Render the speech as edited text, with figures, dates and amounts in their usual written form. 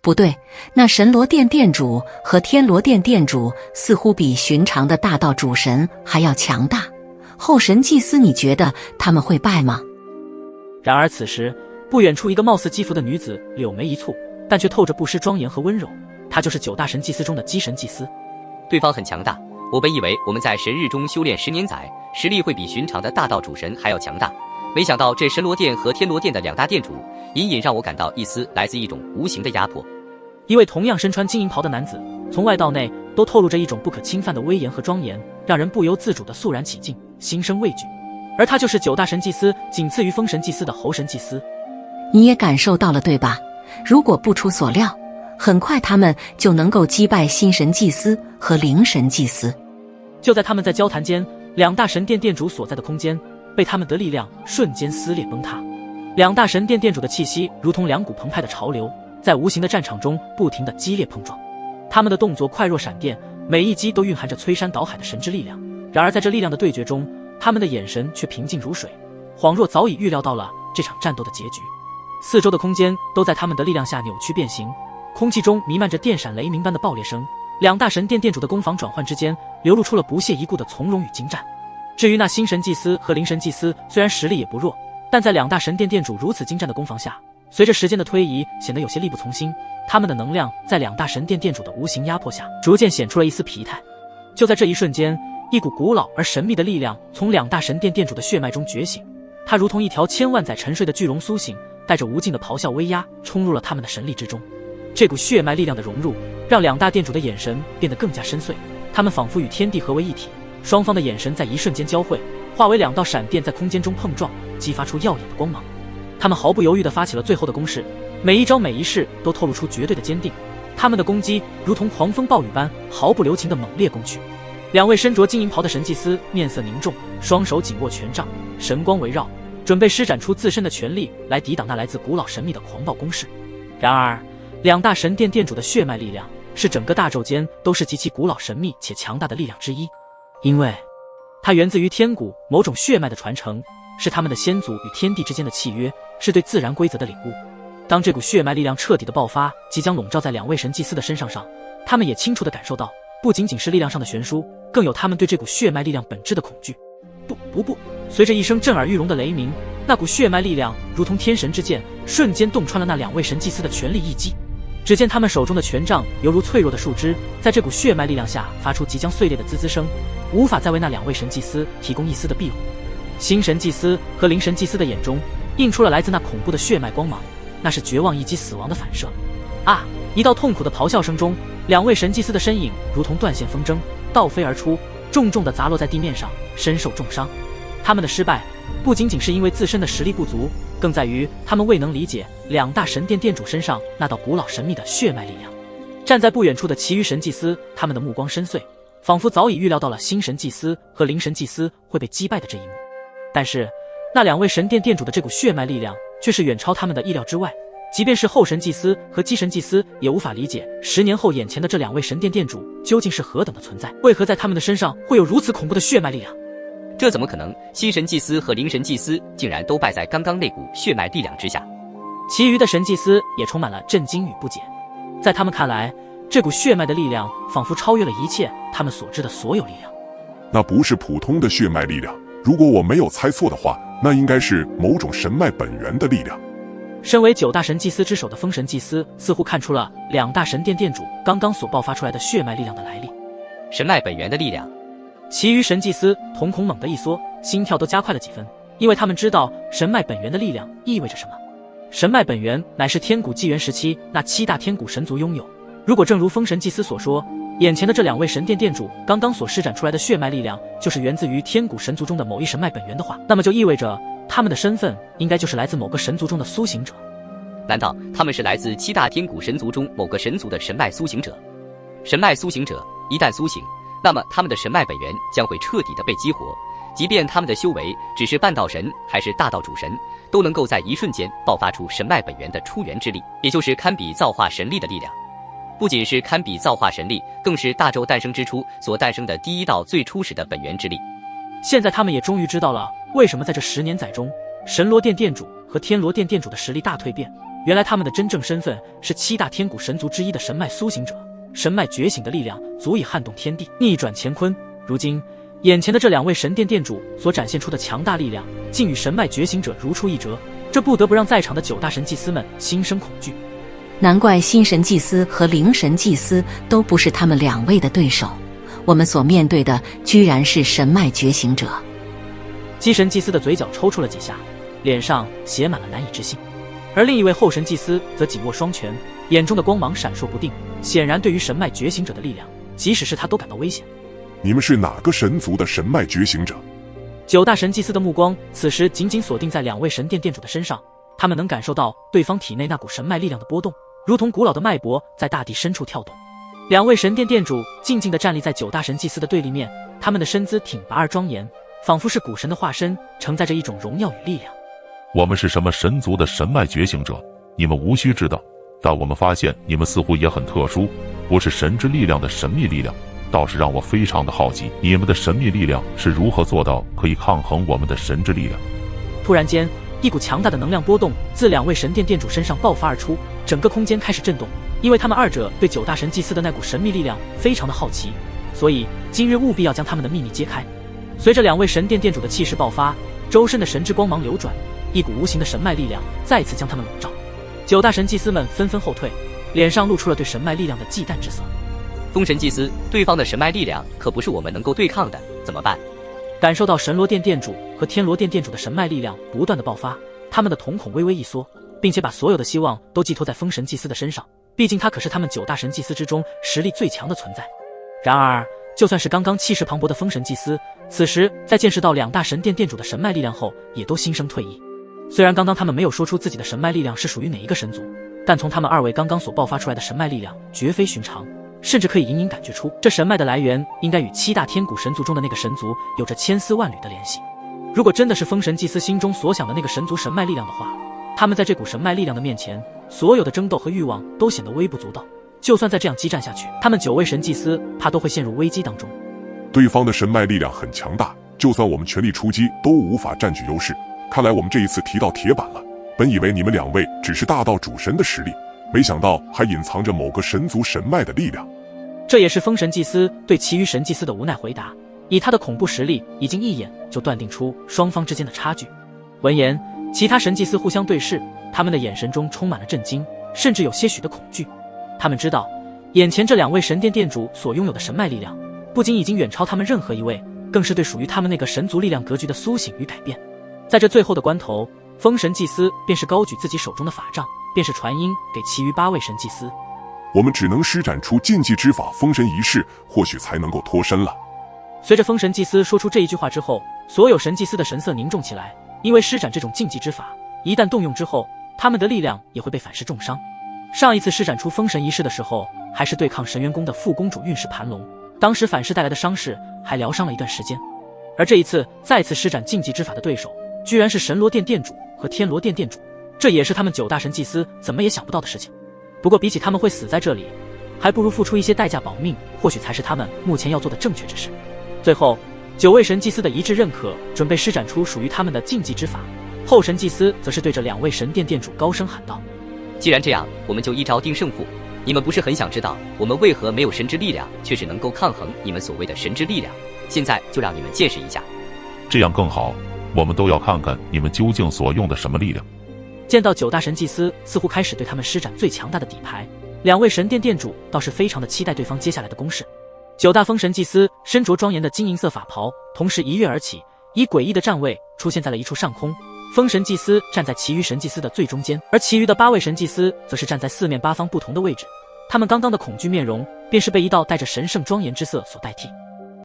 不对，那神罗殿殿主和天罗殿殿主似乎比寻常的大道主神还要强大。后神祭司，你觉得他们会败吗？然而此时，不远处一个貌似姬服的女子柳眉一蹙，但却透着不失庄严和温柔。她就是9大神祭司中的姬神祭司。对方很强大，我本以为我们在神日中修炼10年载，实力会比寻常的大道主神还要强大，没想到这神罗殿和天罗殿的2大殿主，隐隐让我感到一丝来自一种无形的压迫。一位同样身穿金银袍的男子，从外到内都透露着一种不可侵犯的威严和庄严，让人不由自主地肃然起敬，心生畏惧。而他就是9大神祭司仅次于风神祭司的猴神祭司。你也感受到了对吧？如果不出所料，很快他们就能够击败新神祭司和灵神祭司。就在他们在交谈间，2大神殿殿主所在的空间被他们的力量瞬间撕裂崩塌。2大神殿殿主的气息如同2股澎湃的潮流，在无形的战场中不停地激烈碰撞。他们的动作快若闪电，每一击都蕴含着摧山倒海的神之力量。然而在这力量的对决中，他们的眼神却平静如水，恍若早已预料到了这场战斗的结局。四周的空间都在他们的力量下扭曲变形，空气中弥漫着电闪雷鸣般的爆裂声。2大神殿殿主的攻防转换之间，流露出了不屑一顾的从容与精湛。至于那新神祭司和灵神祭司，虽然实力也不弱，但在2大神殿殿主如此精湛的攻防下，随着时间的推移，显得有些力不从心。他们的能量在2大神殿殿主的无形压迫下，逐渐显出了一丝疲态。就在这一瞬间，一股古老而神秘的力量从2大神殿殿主的血脉中觉醒，它如同一条千万载沉睡的巨龙苏醒，带着无尽的咆哮威压，冲入了他们的神力之中。这股血脉力量的融入，让2大殿主的眼神变得更加深邃，他们仿佛与天地合为一体，双方的眼神在一瞬间交汇，化为2道闪电在空间中碰撞，激发出耀眼的光芒。他们毫不犹豫地发起了最后的攻势，每一招每一式都透露出绝对的坚定。他们的攻击如同狂风暴雨般毫不留情地猛烈攻去。2位身着金银袍的神祭司面色凝重，双手紧握权杖，神光围绕，准备施展出自身的全力来抵挡那来自古老神秘的狂暴攻势。然而2大神殿殿主的血脉力量是整个大宙间都是极其古老神秘且强大的力量之一，因为它源自于天古某种血脉的传承，是他们的先祖与天地之间的契约，是对自然规则的领悟。当这股血脉力量彻底的爆发，即将笼罩在2位神祭司的身上上，他们也清楚地感受到，不仅仅是力量上的悬殊，更有他们对这股血脉力量本质的恐惧。不！随着一声震耳欲聋的雷鸣，那股血脉力量如同天神之剑，瞬间洞穿了那2位神祭司的全力一击。只见他们手中的权杖犹如脆弱的树枝，在这股血脉力量下发出即将碎裂的滋滋声，无法再为那2位神祭司提供一丝的庇护。新神祭司和灵神祭司的眼中映出了来自那恐怖的血脉光芒，那是绝望以及死亡的反射。啊！一道痛苦的咆哮声中，2位神祭司的身影如同断线风筝，倒飞而出，重重地砸落在地面上，身受重伤。他们的失败不仅仅是因为自身的实力不足，更在于他们未能理解2大神殿殿主身上那道古老神秘的血脉力量。站在不远处的其余神祭司，他们的目光深邃，仿佛早已预料到了新神祭司和灵神祭司会被击败的这一幕。但是那2位神殿殿主的这股血脉力量却是远超他们的意料之外，即便是后神祭司和姬神祭司也无法理解10年后眼前的这2位神殿殿主究竟是何等的存在，为何在他们的身上会有如此恐怖的血脉力量。这怎么可能？新神祭司和灵神祭司竟然都败在刚刚那股血脉力量之下。其余的神祭司也充满了震惊与不解，在他们看来，这股血脉的力量仿佛超越了一切他们所知的所有力量。那不是普通的血脉力量，如果我没有猜错的话，那应该是某种神脉本源的力量。身为9大神祭司之首的风神祭司似乎看出了2大神殿殿主刚刚所爆发出来的血脉力量的来历。神脉本源的力量。其余神祭司瞳孔猛地一缩，心跳都加快了几分，因为他们知道神脉本源的力量意味着什么。神脉本源乃是天古纪元时期那7大天古神族拥有。如果正如风神祭司所说，眼前的这2位神殿殿主刚刚所施展出来的血脉力量就是源自于天古神族中的某一神脉本源的话，那么就意味着他们的身份应该就是来自某个神族中的苏醒者。难道他们是来自7大天古神族中某个神族的神脉苏醒者？神脉苏醒者一旦苏醒，那么他们的神脉本源将会彻底的被激活，即便他们的修为只是半道神还是大道主神，都能够在一瞬间爆发出神脉本源的出源之力，也就是堪比造化神力的力量。不仅是堪比造化神力，更是大宙诞生之初所诞生的第一道最初始的本源之力。现在他们也终于知道了为什么在这10年载中，神罗殿殿主和天罗殿殿主的实力大蜕变，原来他们的真正身份是7大天古神族之一的神脉苏醒者。神脉觉醒的力量足以撼动天地，逆转乾坤。如今眼前的这2位神殿殿主所展现出的强大力量，竟与神脉觉醒者如出一辙，这不得不让在场的9大神祭司们心生恐惧。难怪新神祭司和灵神祭司都不是他们2位的对手，我们所面对的居然是神脉觉醒者。基神祭司的嘴角抽搐了几下，脸上写满了难以置信，而另一位后神祭司则紧握双拳，眼中的光芒闪烁不定，显然对于神脉觉醒者的力量，即使是他都感到危险。你们是哪个神族的神脉觉醒者？9大神祭司的目光此时紧紧锁定在2位神殿殿主的身上，他们能感受到对方体内那股神脉力量的波动，如同古老的脉搏在大地深处跳动。2位神殿殿主静静地站立在9大神祭司的对立面，他们的身姿挺拔而庄严，仿佛是古神的化身，承载着一种荣耀与力量。我们是什么神族的神脉觉醒者，你们无需知道，但我们发现你们似乎也很特殊，不是神之力量的神秘力量，倒是让我非常的好奇，你们的神秘力量是如何做到可以抗衡我们的神之力量？突然间，一股强大的能量波动自2位神殿殿主身上爆发而出，整个空间开始震动。因为他们2者对9大神祭司的那股神秘力量非常的好奇，所以今日务必要将他们的秘密揭开。随着2位神殿殿主的气势爆发，周身的神之光芒流转，一股无形的神脉力量再次将他们笼罩。9大神祭司们纷纷后退，脸上露出了对神脉力量的忌惮之色。风神祭司，对方的神脉力量可不是我们能够对抗的，怎么办？感受到神罗殿殿主和天罗殿殿主的神脉力量不断的爆发，他们的瞳孔微微一缩，并且把所有的希望都寄托在风神祭司的身上，毕竟他可是他们9大神祭司之中实力最强的存在。然而就算是刚刚气势磅礴的风神祭司，此时在见识到2大神殿殿主的神脉力量后，也都心生退意。虽然刚刚他们没有说出自己的神脉力量是属于哪一个神族，但从他们2位刚刚所爆发出来的神脉力量绝非寻常，甚至可以隐隐感觉出这神脉的来源应该与7大天古神族中的那个神族有着千丝万缕的联系。如果真的是风神祭司心中所想的那个神族神脉力量的话，他们在这股神脉力量的面前，所有的争斗和欲望都显得微不足道。就算再这样激战下去，他们9位神祭司怕都会陷入危机当中。对方的神脉力量很强大，就算我们全力出击都无法占据优势。看来我们这一次提到铁板了。本以为你们2位只是大道主神的实力，没想到还隐藏着某个神族神脉的力量。这也是风神祭司对其余神祭司的无奈回答，以他的恐怖实力，已经一眼就断定出双方之间的差距。闻言，其他神祭司互相对视，他们的眼神中充满了震惊，甚至有些许的恐惧。他们知道，眼前这2位神殿殿主所拥有的神脉力量，不仅已经远超他们任何一位，更是对属于他们那个神族力量格局的苏醒与改变。在这最后的关头，风神祭司便是高举自己手中的法杖，便是传音给其余8位神祭司。我们只能施展出禁忌之法封神一式，或许才能够脱身了。随着风神祭司说出这一句话之后，所有神祭司的神色凝重起来，因为施展这种禁忌之法，一旦动用之后，他们的力量也会被反噬重伤。上一次施展出封神一式的时候，还是对抗神元宫的副宫主运势盘龙，当时反噬带来的伤势还疗伤了一段时间。而这一次再次施展禁忌之法的对手，居然是神罗殿殿主和天罗殿殿主，这也是他们9大神祭司怎么也想不到的事情。不过比起他们会死在这里，还不如付出一些代价保命，或许才是他们目前要做的正确之事。最后9位神祭司的一致认可，准备施展出属于他们的禁忌之法。后神祭司则是对着2位神殿殿主高声喊道：既然这样，我们就一招定胜负。你们不是很想知道我们为何没有神之力量，却是能够抗衡你们所谓的神之力量？现在就让你们见识一下。这样更好，我们都要看看你们究竟所用的什么力量。见到9大神祭司似乎开始对他们施展最强大的底牌，2位神殿殿主倒是非常的期待对方接下来的攻势。9大风神祭司身着庄严的金银色法袍，同时一跃而起，以诡异的站位出现在了一处上空。风神祭司站在其余神祭司的最中间，而其余的8位神祭司则是站在4面8方不同的位置。他们刚刚的恐惧面容，便是被一道带着神圣庄严之色所代替。